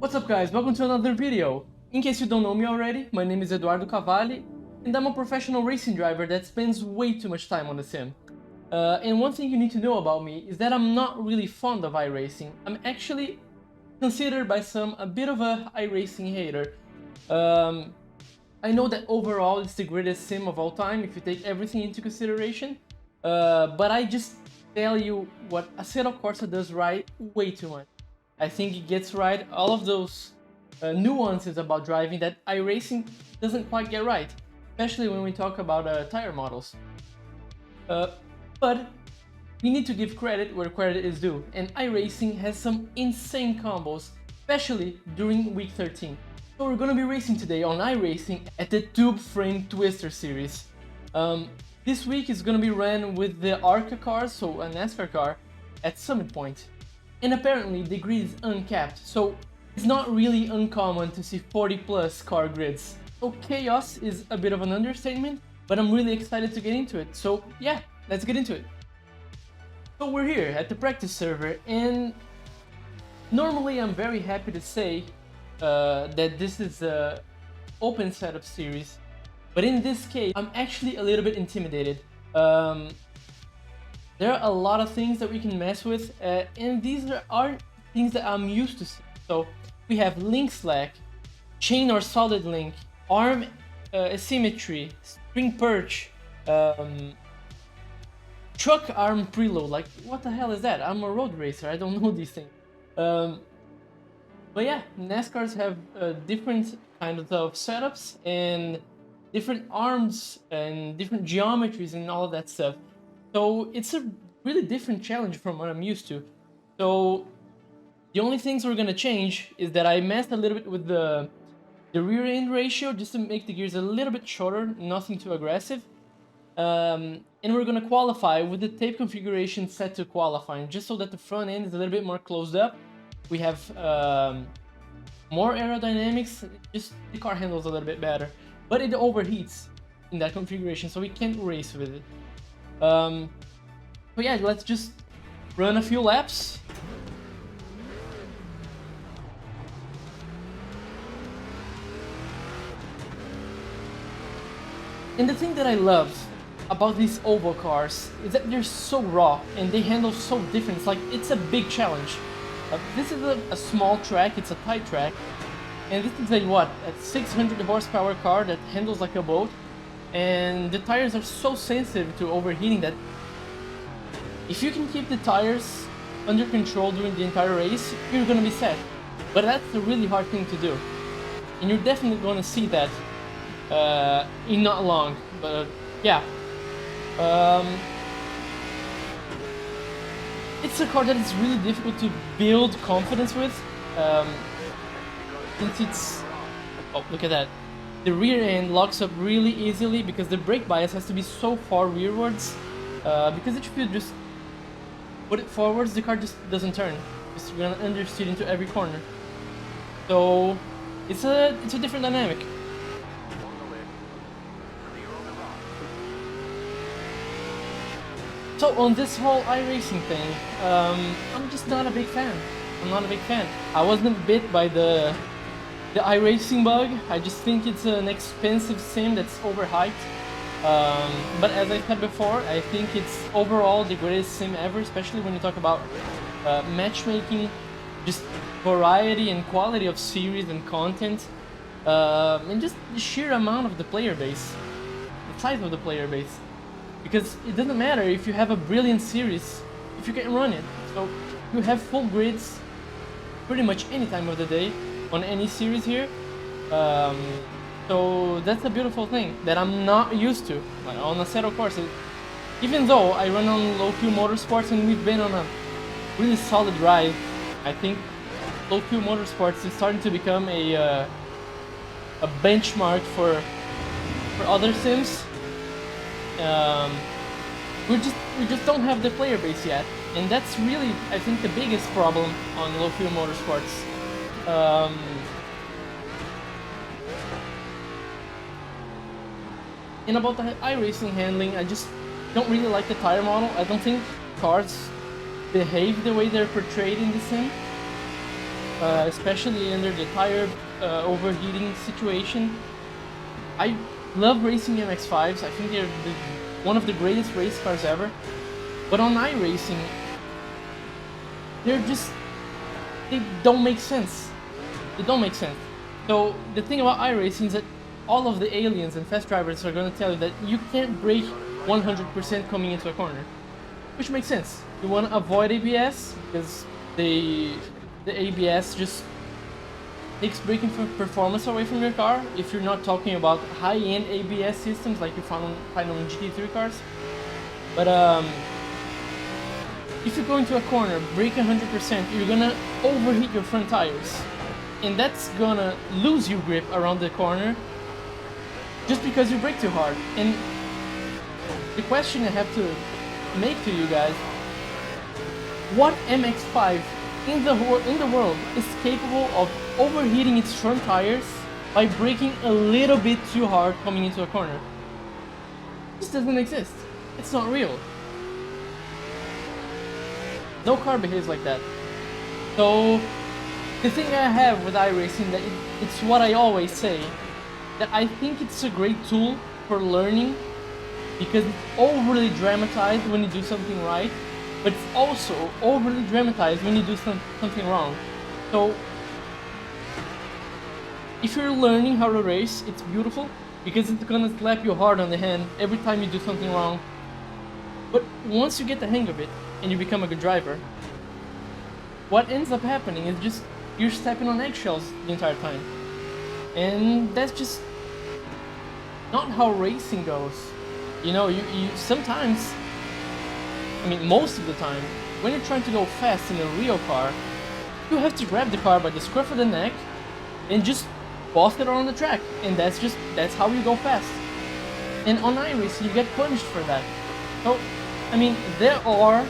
What's up guys, welcome to another video. In case you don't know me already, my name is Eduardo Cavalli and I'm a professional racing driver that spends way too much time on the sim. And one thing you need to know about me is that I'm not really fond of iRacing. I'm actually considered by some a bit of a iRacing hater. I know that overall it's the greatest sim of all time if you take everything into consideration, but I just tell you what Assetto Corsa does right way too much. I think it gets right all of those nuances about driving that iRacing doesn't quite get right, especially when we talk about tire models. But we need to give credit where credit is due, and iRacing has some insane combos, especially during week 13. So we're gonna be racing today on iRacing at the Tube Frame Twister series. This week is gonna be ran with the ARCA cars, so a NASCAR car, at Summit Point. And apparently the grid is uncapped, so it's not really uncommon to see 40 plus car grids. So chaos is a bit of an understatement, but I'm really excited to get into it. So yeah, let's get into it. So we're here at the practice server, and normally I'm very happy to say that this is an open setup series, but in this case I'm actually a little bit intimidated. There are a lot of things that we can mess with, and these are things that I'm used to seeing. So we have link slack, chain or solid link, arm asymmetry, spring perch, truck arm preload. Like, what the hell is that? I'm a road racer, I don't know these things. But yeah, NASCARs have different kinds of setups and different arms and different geometries and all of that stuff. So it's a really different challenge from what I'm used to. So the only things we're gonna change is that I messed a little bit with the rear end ratio just to make the gears a little bit shorter, nothing too aggressive. And we're gonna qualify with the tape configuration set to qualifying, just so that the front end is a little bit more closed up. We have more aerodynamics, just the car handles a little bit better, but it overheats in that configuration, so we can't race with it. But yeah, let's just run a few laps. And the thing that I love about these oval cars is that they're so raw and they handle so different. It's like, it's a big challenge. This is a small track, it's a tight track, and this is a 600 horsepower car that handles like a boat. And the tires are so sensitive to overheating that if you can keep the tires under control during the entire race, you're gonna be set. But that's a really hard thing to do, and you're definitely gonna see that in not long. But yeah, it's a car that is really difficult to build confidence with, since it's, oh, look at that. The rear end locks up really easily because the brake bias has to be so far rearwards, because if you just put it forwards, the car just doesn't turn. It's gonna understeer into every corner. So it's a different dynamic. So on this whole iRacing thing, I'm just not a big fan. I wasn't bit by the iRacing bug. I just think it's an expensive sim that's overhyped. But as I said before, I think it's overall the greatest sim ever, especially when you talk about matchmaking, just variety and quality of series and content, and just the sheer amount of the player base, the size of the player base. Because it doesn't matter if you have a brilliant series if you can run it. So you have full grids pretty much any time of the day on any series here. So that's a beautiful thing that I'm not used to on Assetto Corsa. Even though I run on Low Fuel Motorsports and we've been on a really solid ride, I think Low Fuel Motorsports is starting to become a benchmark for other sims. We just don't have the player base yet, and that's really, I think, the biggest problem on Low Fuel Motorsports. And about the iRacing handling, I just don't really like the tire model. I don't think cars behave the way they're portrayed in the sim. especially under the tire overheating situation. I love racing MX-5s. I think they're one of the greatest race cars ever. But on iRacing, they don't make sense. They don't make sense. So the thing about iRacing is that all of the aliens and fast drivers are going to tell you that you can't brake 100% coming into a corner, which makes sense. You want to avoid ABS because the ABS just takes braking performance away from your car if you're not talking about high-end ABS systems like you find on GT3 cars. But if you go into a corner, brake 100%, you're gonna overheat your front tires, and that's gonna lose you grip around the corner just because you brake too hard. And the question I have to make to you guys: what MX-5 in the world is capable of overheating its front tires by braking a little bit too hard coming into a corner? This doesn't exist. It's not real. No car behaves like that. So the thing I have with iRacing, that it's what I always say, that I think it's a great tool for learning because it's overly dramatized when you do something right, but it's also overly dramatized when you do something wrong. So if you're learning how to race, it's beautiful because it's gonna slap you hard on the hand every time you do something wrong. But once you get the hang of it and you become a good driver, what ends up happening is just you're stepping on eggshells the entire time. And that's just not how racing goes. You know, you sometimes, I mean most of the time, when you're trying to go fast in a real car, you have to grab the car by the scruff of the neck and just boss it around the track. And that's how you go fast. And on iRacing, you get punished for that. So, I mean, there are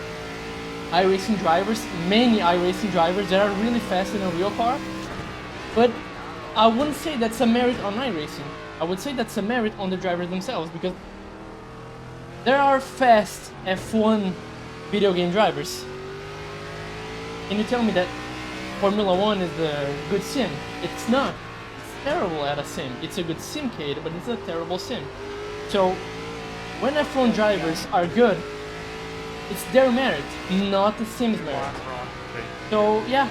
iRacing drivers, many iRacing drivers that are really fast in a real car, but I wouldn't say that's a merit on iRacing. I would say that's a merit on the drivers themselves, because there are fast F1 video game drivers. Can you tell me that Formula 1 is a good sim? It's not. It's terrible at a sim. It's a good simcade, but it's a terrible sim. So when F1 drivers are good, it's their merit, not the sim's merit. So yeah,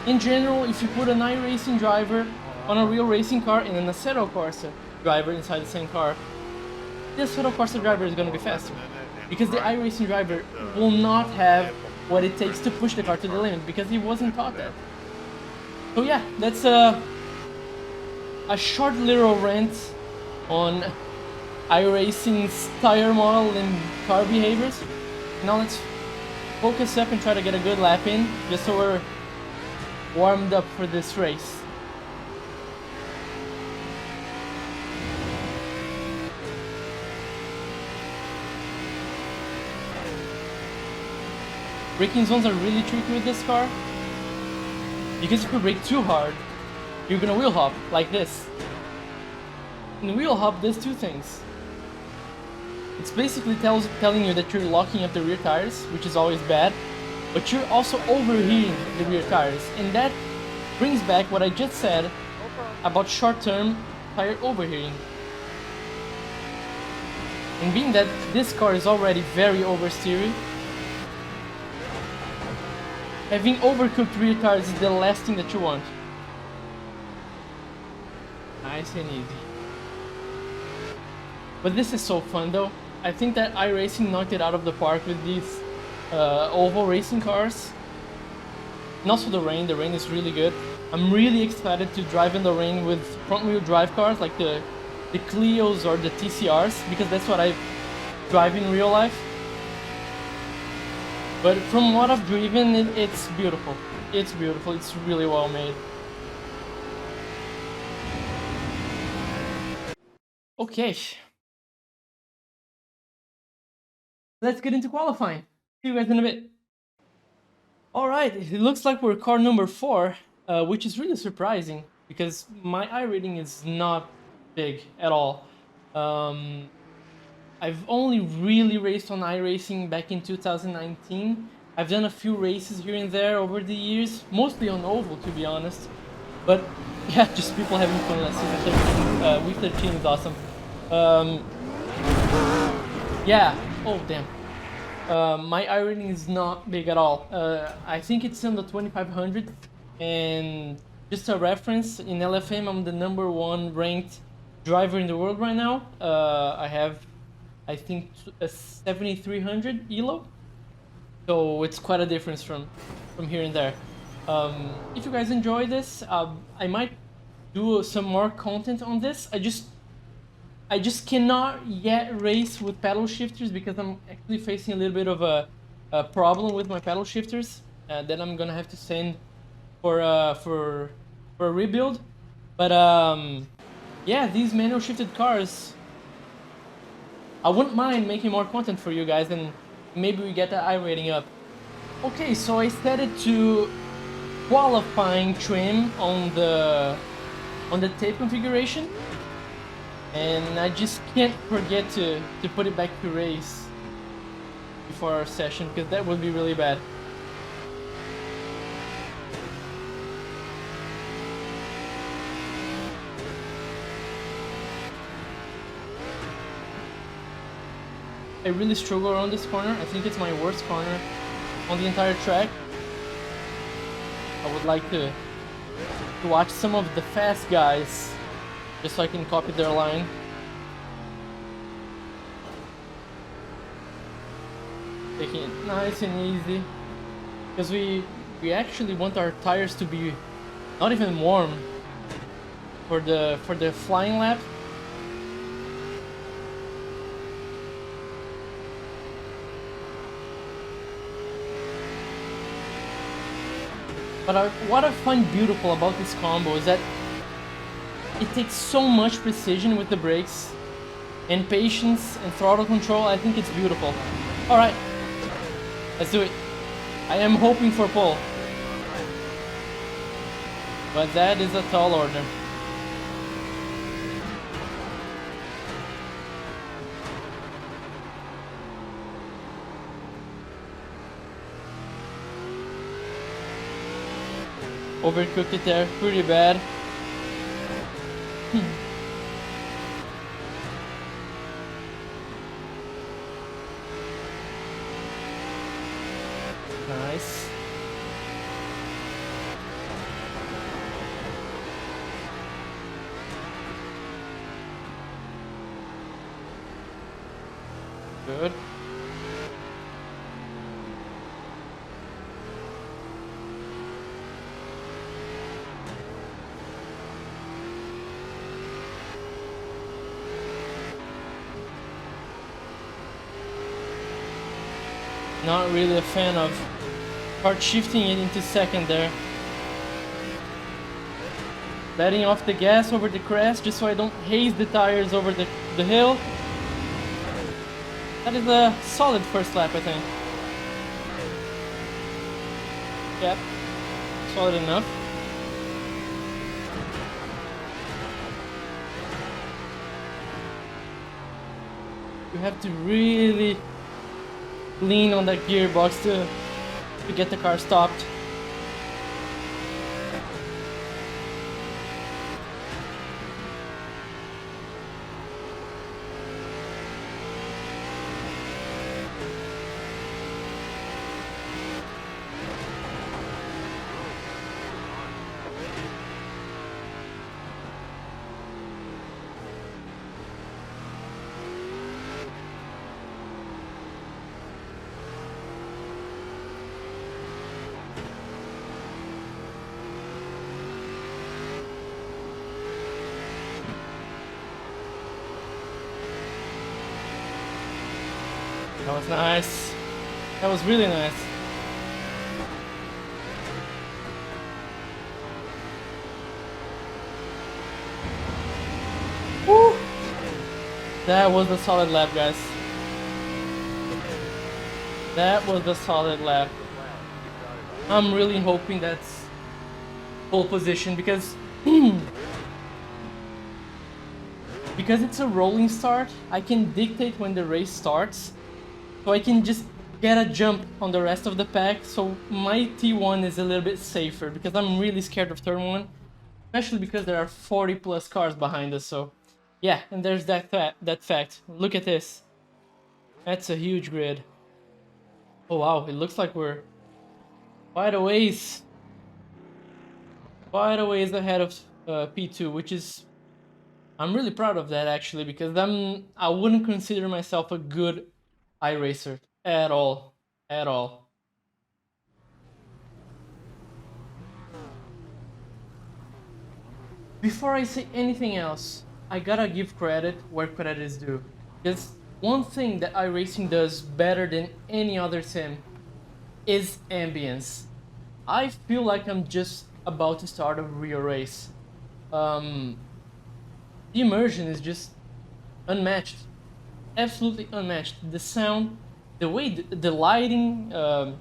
in general, if you put an iRacing driver on a real racing car and an Assetto Corsa driver inside the same car, the Assetto Corsa driver is going to be faster, because the iRacing driver will not have what it takes to push the car to the limit, because he wasn't taught that. So yeah, that's a short little rant on iRacing's tire model and car behaviors. Now let's focus up and try to get a good lap in, just so we're warmed up for this race. Braking zones are really tricky with this car, because if you brake too hard, you're gonna wheel hop like this. And wheel hop does two things. It's basically telling you that you're locking up the rear tires, which is always bad, but you're also overheating the rear tires. And that brings back what I just said about short-term tire overheating. And being that this car is already very oversteery, having overcooked rear tires is the last thing that you want. Nice and easy. But this is so fun though. I think that iRacing knocked it out of the park with these oval racing cars. And also the rain is really good. I'm really excited to drive in the rain with front wheel drive cars like the Clios or the TCRs, because that's what I drive in real life. But from what I've driven, it's beautiful. It's beautiful, it's really well made. Okay. Let's get into qualifying. See you guys in a bit. Alright, it looks like we're car number 4, which is really surprising because my I rating is not big at all. I've only really raced on iRacing back in 2019, I've done a few races here and there over the years, mostly on oval to be honest. But yeah, just people having fun. Season 13, week 13 is awesome. Yeah. Oh damn. My iRating is not big at all. I think it's in the 2500, and just a reference, in LFM I'm the #1 ranked driver in the world right now. I have, I think, a 7300 elo, so it's quite a difference from here and there. If you guys enjoy this, I might do some more content on this. I just cannot yet race with paddle shifters because I'm actually facing a little bit of a problem with my paddle shifters that I'm gonna have to send for a rebuild. But yeah, these manual shifted cars, I wouldn't mind making more content for you guys, and maybe we get the iRating up. Okay, so I set it to qualifying trim on the tape configuration. And I just can't forget to put it back to race before our session, because that would be really bad. I really struggle around this corner. I think it's my worst corner on the entire track. I would like to watch some of the fast guys, just so I can copy their line. Taking it nice and easy, because we actually want our tires to be not even warm for the flying lap. But what I find beautiful about this combo is that it takes so much precision with the brakes and patience and throttle control. I think it's beautiful. Alright, let's do it. I am hoping for pole, but that is a tall order. Overcooked it there, pretty bad. Nice. Good. Not really a fan of hard shifting it into second there. Letting off the gas over the crest just so I don't haze the tires over the hill. That is a solid first lap, I think. Yep, solid enough. You have to really lean on that gearbox to get the car stopped. That was nice. That was really nice. Woo! That was a solid lap, guys. That was a solid lap. I'm really hoping that's pole position, because because it's a rolling start, I can dictate when the race starts. So I can just get a jump on the rest of the pack, so my T1 is a little bit safer because I'm really scared of turn 1, especially because there are 40 plus cars behind us. So yeah, and there's that fact. Look at this. That's a huge grid. Oh wow, it looks like we're quite a ways ahead of P2, which is, I'm really proud of that actually, because I wouldn't consider myself a good iRacer at all, at all. Before I say anything else, I gotta give credit where credit is due. Because one thing that iRacing does better than any other sim is ambience. I feel like I'm just about to start a real race. The immersion is just unmatched, absolutely unmatched. The sound, the way the lighting, the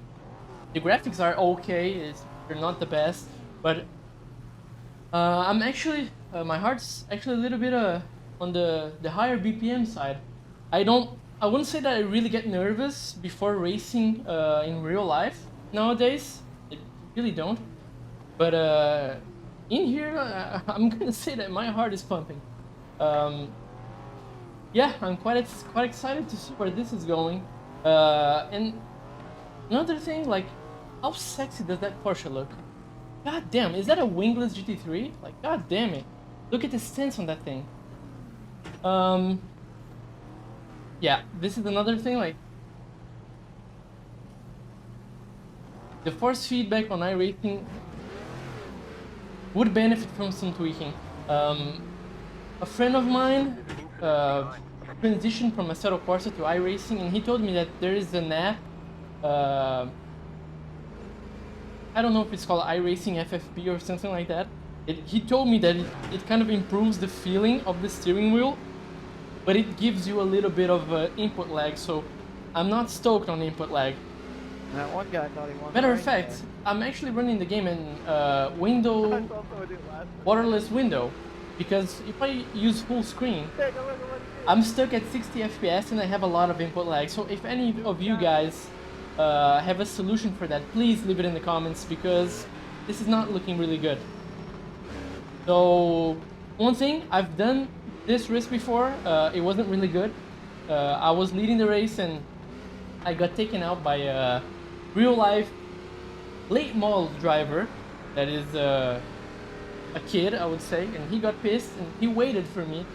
graphics are okay. They're not the best, but I'm actually my heart's actually a little bit on the higher BPM side. I wouldn't say that I really get nervous before racing in real life nowadays. I really don't. But in here, I'm gonna say that my heart is pumping. Yeah, I'm quite excited to see where this is going. And another thing, like, how sexy does that Porsche look? God damn, is that a wingless GT3? Like, god damn it. Look at the stance on that thing. Yeah, this is another thing, like, the force feedback on iRacing would benefit from some tweaking. A friend of mine transitioned from Assetto Corsa to iRacing, and he told me that there is an app, I don't know if it's called iRacing FFP or something like that. He told me that it kind of improves the feeling of the steering wheel, but it gives you a little bit of input lag, so I'm not stoked on input lag. That one guy thought he wanted. Matter of fact, I'm actually running the game in window, waterless window, because if I use full screen, I'm stuck at 60 FPS and I have a lot of input lag. So if any of you guys have a solution for that, please leave it in the comments, because this is not looking really good. So one thing, I've done this race before, it wasn't really good. I was leading the race and I got taken out by a real life late model driver that is a kid, I would say, and he got pissed and he waited for me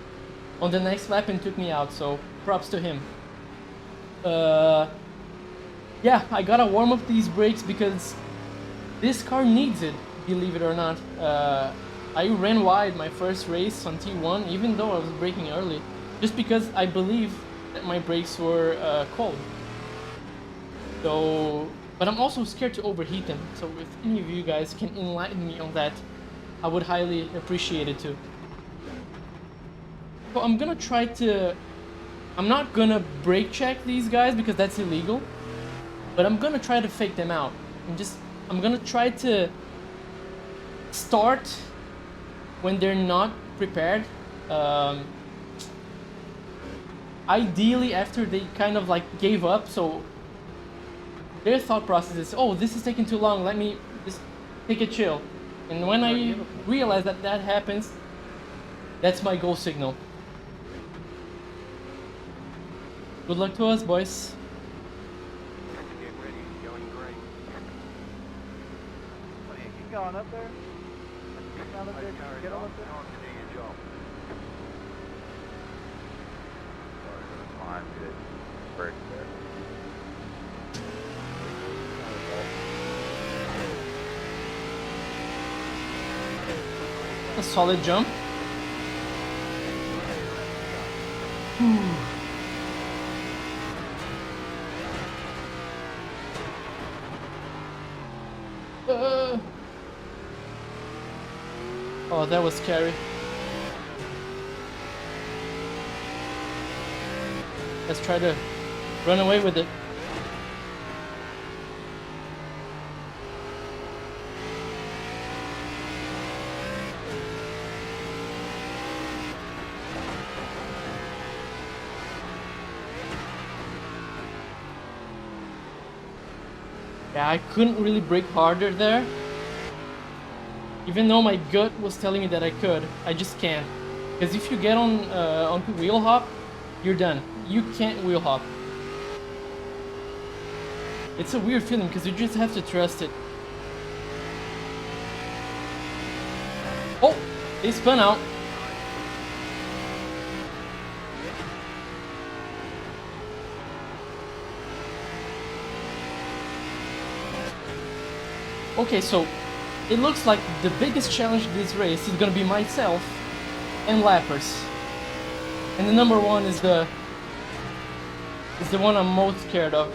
on the next lap and took me out, so props to him. Yeah, I gotta warm up these brakes because this car needs it, believe it or not. I ran wide my first race on T1, even though I was braking early, just because I believe that my brakes were cold. So, but I'm also scared to overheat them, so if any of you guys can enlighten me on that, I would highly appreciate it too. So I'm gonna try to... I'm not gonna brake check these guys because that's illegal, but I'm gonna try to fake them out. I'm gonna try to start when they're not prepared. Ideally after they kind of like gave up, so their thought process is, oh, this is taking too long, let me just take a chill. And when I realize that that happens, that's my go signal. Good luck to us, boys. Get ready, going great. Keep going up there. Keep going up there. Get on up there. I'm good. Break there. A solid jump. Oh, that was scary. Let's try to run away with it. Yeah, I couldn't really brake harder there. Even though my gut was telling me that I could, I just can't. Because if you get onto wheel hop, you're done. You can't wheel hop. It's a weird feeling because you just have to trust it. Oh, they spun out. Okay, so it looks like the biggest challenge of this race is gonna be myself and lappers. And the number one is the one I'm most scared of.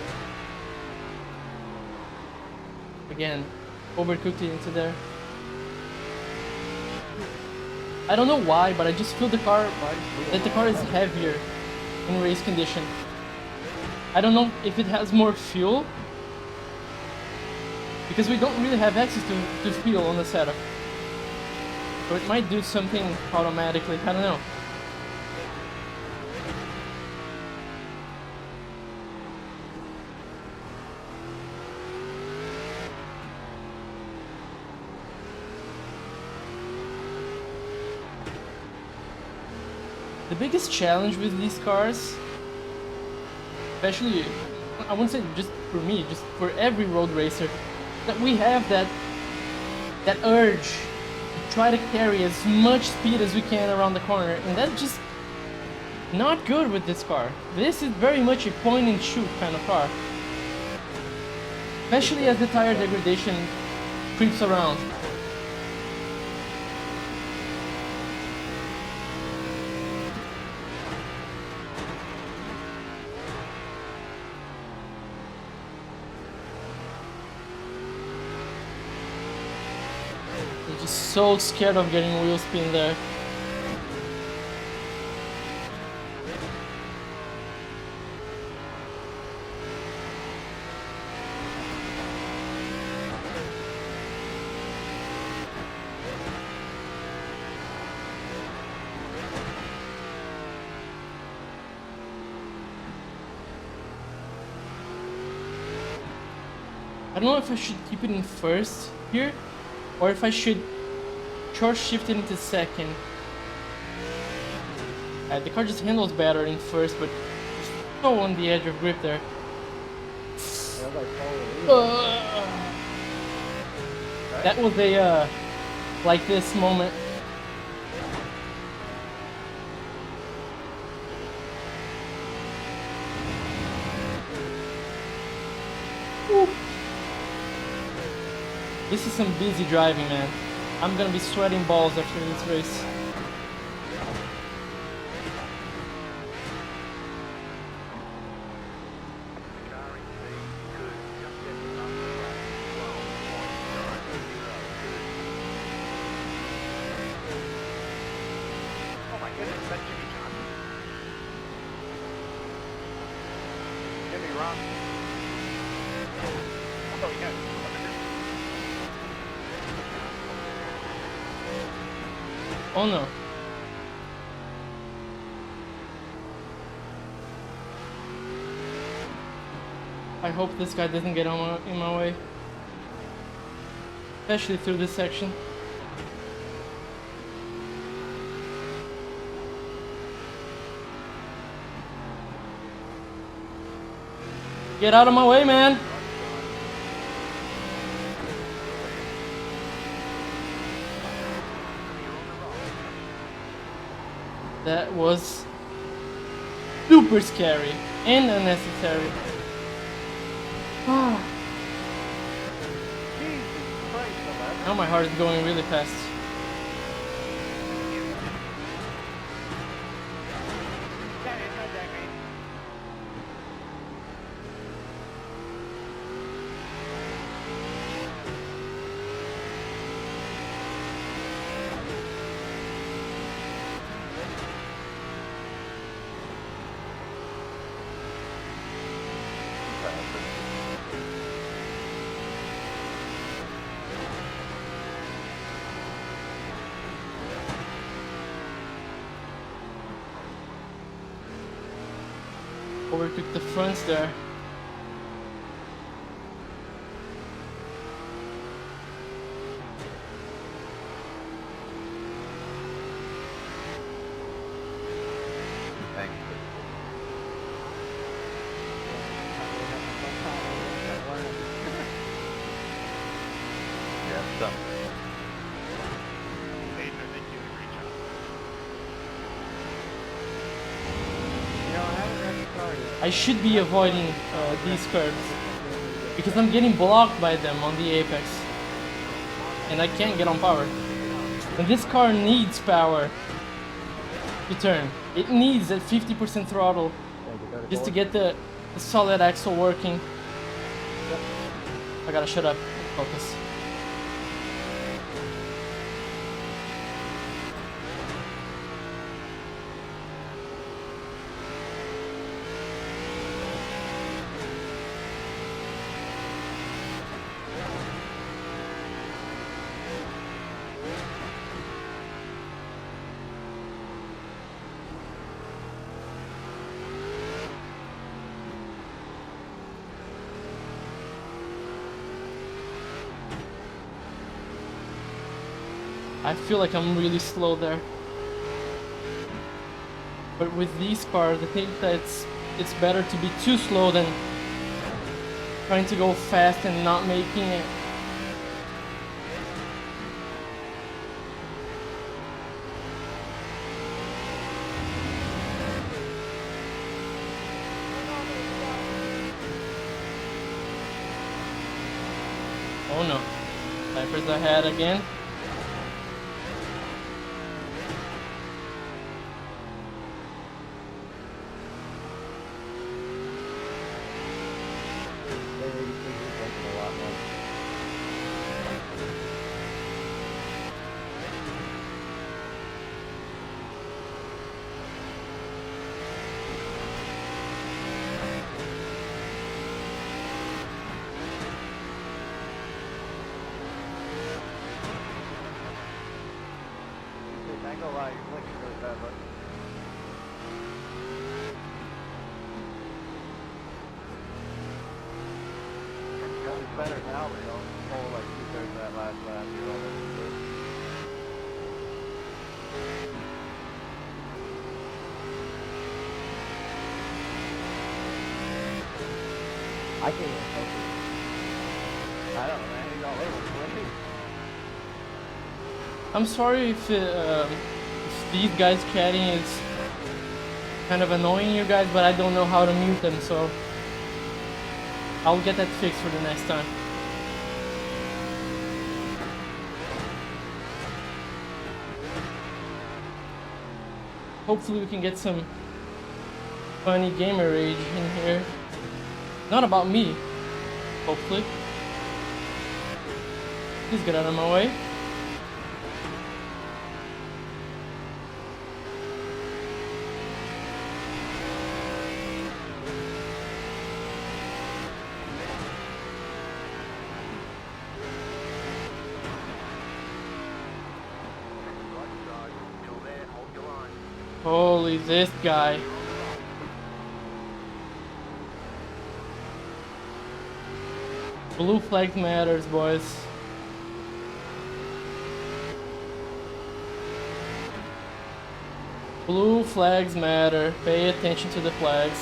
Again, overcooked it into there. I don't know why, but I just feel the car is heavier in race condition. I don't know if it has more fuel, because we don't really have access to fuel on the setup. So it might do something automatically, I don't know. The biggest challenge with these cars, especially, I wouldn't say just for me, just for every road racer, that we have that urge to try to carry as much speed as we can around the corner, and that's just not good with this car. This is very much a point and shoot kind of car, especially as the tire degradation creeps around. So scared of getting wheel spin there. I don't know if I should keep it in first here, or if I should short shift it into second. The car just handles better in first, but so on the edge of grip there. That was a like this moment. Woo. This is some busy driving, man. I'm gonna be sweating balls after this race. Oh my goodness, that's Jimmy Johnson. Jimmy Ron. Oh, yeah. Oh no. I hope this guy doesn't get in my way. Especially through this section. Get out of my way, man! That was super scary and unnecessary. Now my heart is going really fast. Overtook the fronts there. I should be avoiding these curves because I'm getting blocked by them on the apex and I can't get on power. And this car needs power to turn. It needs that 50% throttle just to get the solid axle working. I gotta shut up and focus. I feel like I'm really slow there. But with these cars, I think that it's better to be too slow than trying to go fast and not making it. Oh no. Cypher's ahead again. I ain't gonna lie, you're blinking really bad, but it's better now, but you don't pull like 2/3 of that last lap. You're all over the place. I can't even focus. I don't know, man. He's all over the place. I'm sorry if these guys chatting is kind of annoying you guys, but I don't know how to mute them, so I'll get that fixed for the next time. Hopefully we can get some funny gamer rage in here. Not about me, hopefully. Please get out of my way. Holy, this guy. Blue flag matters, boys. Blue flags matter. Pay attention to the flags.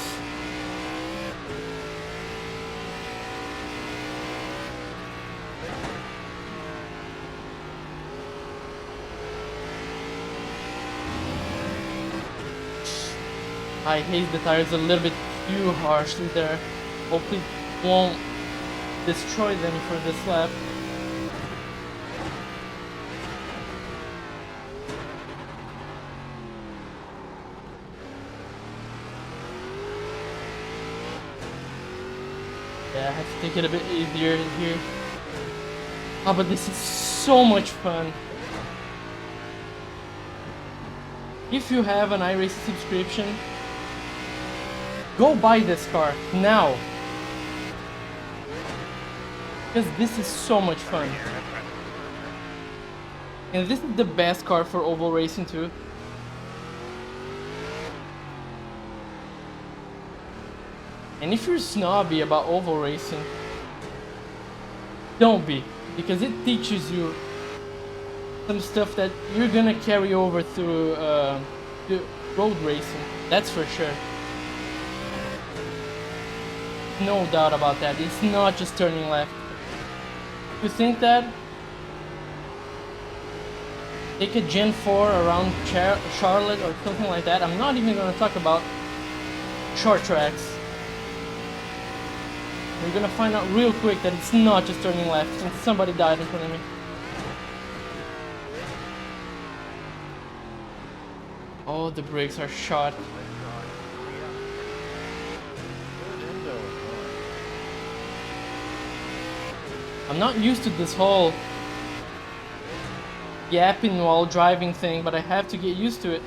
I hate the tires a little bit too harshly there. Hopefully it won't destroy them for this lap. Yeah, I have to take it a bit easier here. Oh, but this is so much fun. If you have an iRacing subscription, go buy this car now. Because this is so much fun. And this is the best car for oval racing too. And if you're snobby about oval racing, don't be, because it teaches you some stuff that you're gonna carry over to road racing. That's for sure. No doubt about that. It's not just turning left. If you think that, take a Gen 4 around Charlotte or something like that. I'm not even gonna talk about short tracks. We're gonna find out real quick that it's not just turning left and somebody died in front of me. Oh, the brakes are shot. I'm not used to this whole yapping while driving thing, but I have to get used to it.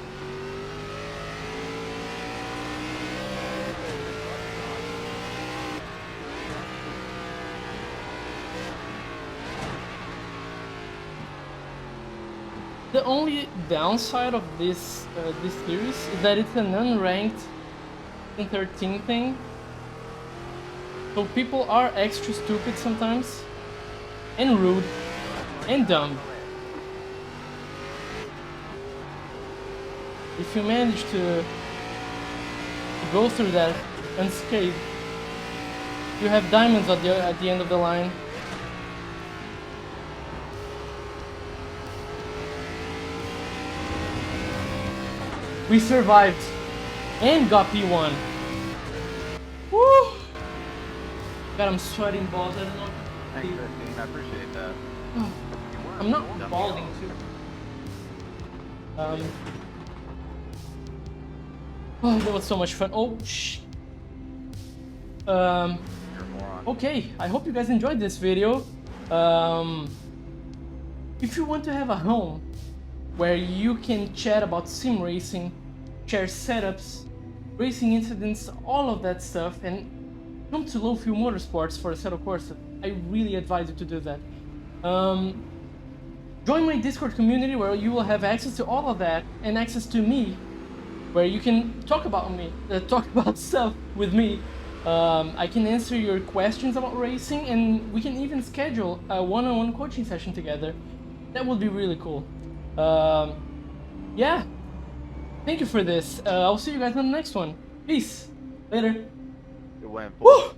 The only downside of this series is that it's an unranked 13 thing. So people are extra stupid sometimes, and rude, and dumb. If you manage to go through that unscathed, you have diamonds at the end of the line. We survived and got P1. Woo! God, I'm sweating balls. I don't know. Thanks, Christine. I appreciate that. I'm not balding too. Oh, that was so much fun. Oh, shh. You're a moron. Okay, I hope you guys enjoyed this video. If you want to have a home where you can chat about sim racing, share setups, racing incidents, all of that stuff, and come to Low Fuel Motorsports for Assetto Corsa, I really advise you to do that. Join my Discord community where you will have access to all of that and access to me, where you can talk about me, talk about stuff with me. I can answer your questions about racing, and we can even schedule a one-on-one coaching session together. That would be really cool. Yeah, thank you for this. I'll see you guys on the next one. Peace. Later. It went. Woo!